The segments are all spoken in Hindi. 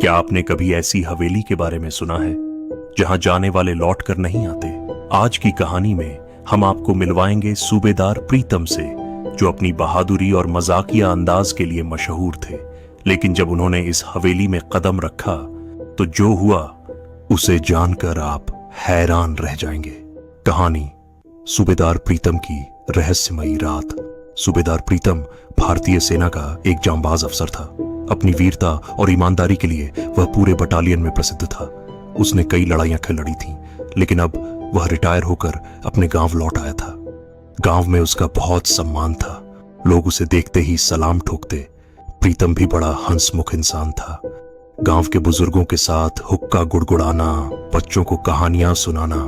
क्या आपने कभी ऐसी हवेली के बारे में सुना है जहां जाने वाले लौट कर नहीं आते? आज की कहानी में हम आपको मिलवाएंगे सूबेदार प्रीतम से, जो अपनी बहादुरी और मजाकिया अंदाज के लिए मशहूर थे। लेकिन जब उन्होंने इस हवेली में कदम रखा तो जो हुआ उसे जानकर आप हैरान रह जाएंगे। कहानी सूबेदार प्रीतम की रहस्यमयी रात। सूबेदार प्रीतम भारतीय सेना का एक जांबाज अफसर था। अपनी वीरता और ईमानदारी के लिए वह पूरे बटालियन में प्रसिद्ध था। उसने कई लड़ाइयां लड़ी थीं, लेकिन अब वह रिटायर होकर अपने गांव लौट आया था। गांव में उसका बहुत सम्मान था। लोग उसे देखते ही सलाम ठोकते। प्रीतम भी बड़ा हंसमुख इंसान था। गांव के बुजुर्गों के साथ हुक्का गुड़गुड़ाना, बच्चों को कहानियां सुनाना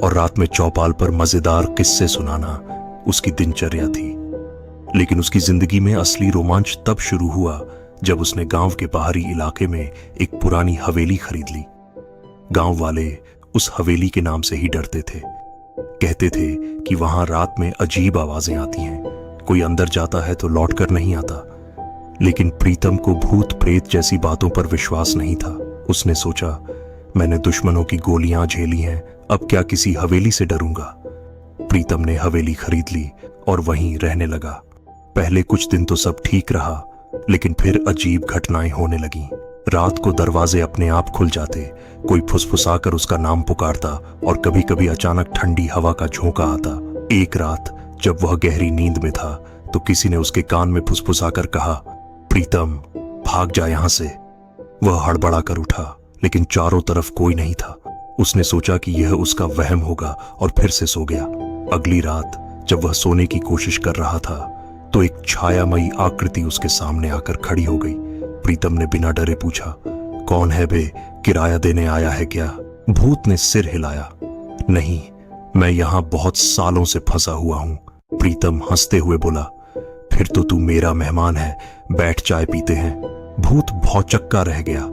और रात में चौपाल पर मजेदार किस्से सुनाना उसकी दिनचर्या थी। लेकिन उसकी जिंदगी में असली रोमांच तब शुरू हुआ जब उसने गांव के बाहरी इलाके में एक पुरानी हवेली खरीद ली। गांव वाले उस हवेली के नाम से ही डरते थे। कहते थे कि वहां रात में अजीब आवाजें आती हैं, कोई अंदर जाता है तो लौटकर नहीं आता। लेकिन प्रीतम को भूत प्रेत जैसी बातों पर विश्वास नहीं था। उसने सोचा, मैंने दुश्मनों की गोलियां झेली हैं, अब क्या किसी हवेली से डरूंगा। प्रीतम ने हवेली खरीद ली और वहीं रहने लगा। पहले कुछ दिन तो सब ठीक रहा, लेकिन फिर अजीब घटनाएं होने लगीं। रात को दरवाजे अपने आप खुल जाते, कोई फुसफुसाकर उसका नाम पुकारता और कभी कभी अचानक ठंडी हवा का झोंका आता। एक रात जब वह गहरी नींद में था तो किसी ने उसके कान में फुसफुसाकर कहा, प्रीतम भाग जा यहां से। वह हड़बड़ा कर उठा, लेकिन चारों तरफ कोई नहीं था। उसने सोचा कि यह उसका वहम होगा और फिर से सो गया। अगली रात जब वह सोने की कोशिश कर रहा था तो एक छायामयी आकृति उसके सामने आकर खड़ी हो गई। प्रीतम ने बिना डरे पूछा, कौन है बे, किराया देने आया है क्या? भूत ने सिर हिलाया, नहीं, मैं यहां बहुत सालों से फंसा हुआ हूं। प्रीतम हंसते हुए बोला, फिर तो तू मेरा मेहमान है, बैठ चाय पीते हैं। भूत भौचक्का रह गया।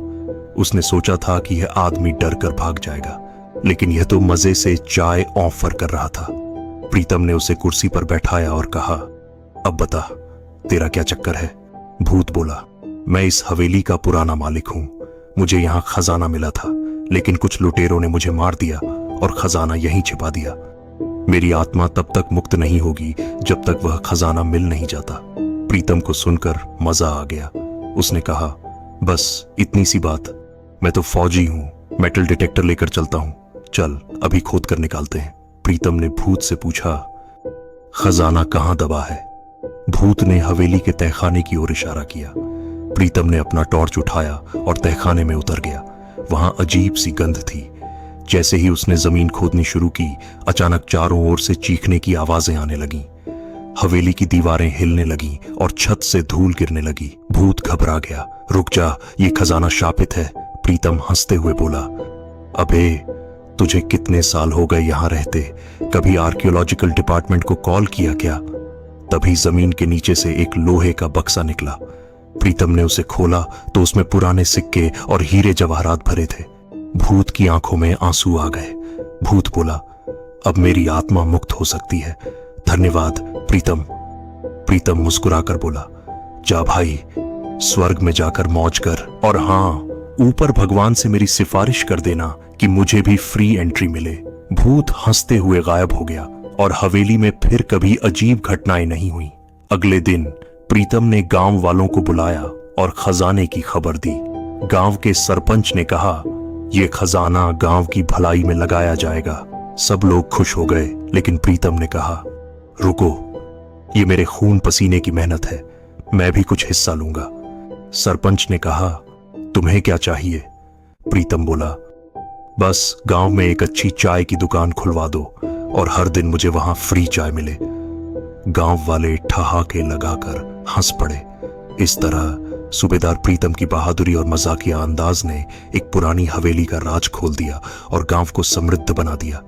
उसने सोचा था कि यह आदमी डर कर भाग जाएगा, लेकिन यह तो मजे से चाय ऑफर कर रहा था। प्रीतम ने उसे कुर्सी पर बैठाया और कहा, अब बता, तेरा क्या चक्कर है? भूत बोला, मैं इस हवेली का पुराना मालिक हूं। मुझे यहां खजाना मिला था, लेकिन कुछ लुटेरों ने मुझे मार दिया और खजाना यहीं छिपा दिया। मेरी आत्मा तब तक मुक्त नहीं होगी जब तक वह खजाना मिल नहीं जाता। प्रीतम को सुनकर मजा आ गया। उसने कहा, बस इतनी सी बात, मैं तो फौजी हूं, मेटल डिटेक्टर लेकर चलता हूं, चल अभी खोद कर निकालते हैं। प्रीतम ने भूत से पूछा, खजाना कहां दबा है? भूत ने हवेली के तहखाने की ओर इशारा किया। प्रीतम ने अपना टॉर्च उठाया और तहखाने में उतर गया। वहां अजीब सी गंध थी। जैसे ही उसने जमीन खोदनी शुरू की, अचानक चारों ओर से चीखने की आवाजें आने लगीं। हवेली की दीवारें हिलने लगीं और छत से धूल गिरने लगी। भूत घबरा गया। रुक जा, ये खजाना शापित है। प्रीतम हंसते हुए बोला, अबे तुझे कितने साल हो गए यहां रहते, कभी आर्कियोलॉजिकल डिपार्टमेंट को कॉल किया क्या? तभी जमीन के नीचे से एक लोहे का बक्सा निकला। प्रीतम ने उसे खोला तो उसमें पुराने सिक्के और हीरे जवाहरात भरे थे। भूत की आंखों में आंसू आ गए। भूत बोला, अब मेरी आत्मा मुक्त हो सकती है, धन्यवाद प्रीतम। प्रीतम मुस्कुराकर बोला, जा भाई, स्वर्ग में जाकर मौज कर, और हां, ऊपर भगवान से मेरी सिफारिश कर देना कि मुझे भी फ्री एंट्री मिले। भूत हंसते हुए गायब हो गया और हवेली में फिर कभी अजीब घटनाएं नहीं हुई। अगले दिन प्रीतम ने गांव वालों को बुलाया और खजाने की खबर दी। गांव के सरपंच ने कहा, यह खजाना गांव की भलाई में लगाया जाएगा। सब लोग खुश हो गए, लेकिन प्रीतम ने कहा, रुको, ये मेरे खून पसीने की मेहनत है, मैं भी कुछ हिस्सा लूंगा। सरपंच ने कहा, तुम्हें क्या चाहिए? प्रीतम बोला, बस गांव में एक अच्छी चाय की दुकान खुलवा दो और हर दिन मुझे वहां फ्री चाय मिले। गांव वाले ठहाके लगाकर हंस पड़े। इस तरह सूबेदार प्रीतम की बहादुरी और मजाकिया अंदाज ने एक पुरानी हवेली का राज खोल दिया और गांव को समृद्ध बना दिया।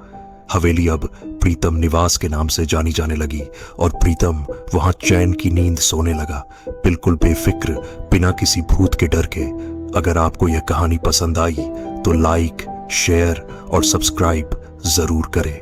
हवेली अब प्रीतम निवास के नाम से जानी जाने लगी और प्रीतम वहां चैन की नींद सोने लगा, बिल्कुल बेफिक्र, बिना किसी भूत के डर के। अगर आपको यह कहानी पसंद आई तो लाइक, शेयर और सब्सक्राइब जरूर करें।